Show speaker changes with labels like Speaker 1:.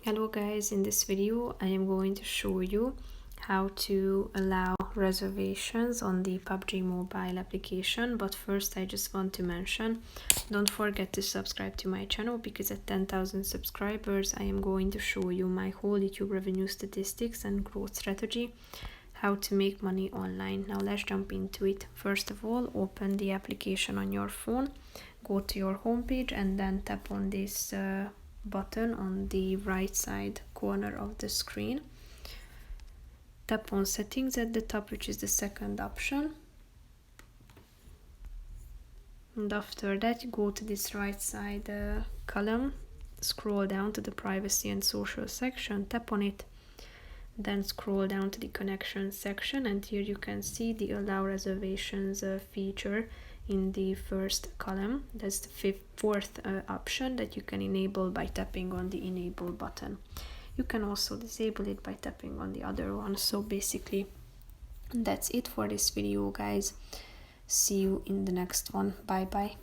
Speaker 1: Hello guys, in this video I am going to show you how to allow reservations on the PUBG Mobile application. But first I just want to mention, don't forget to subscribe to my channel, because at 10,000 subscribers I am going to show you my whole YouTube revenue statistics and growth strategy, how to make money online. Now let's jump into it. First of all, open the application on your phone, go to your homepage and then tap on this button on the right side corner of the screen. Tap on settings at the top, which is the second option, and after that go to this right side column, scroll down to the privacy and social section, tap on it, then scroll down to the connection section, and here you can see the allow reservations feature in the first column. That's the fourth option that you can enable by tapping on the enable button. You can also disable it by tapping on the other one. So basically that's it for this video, guys. See you in the next one. Bye bye.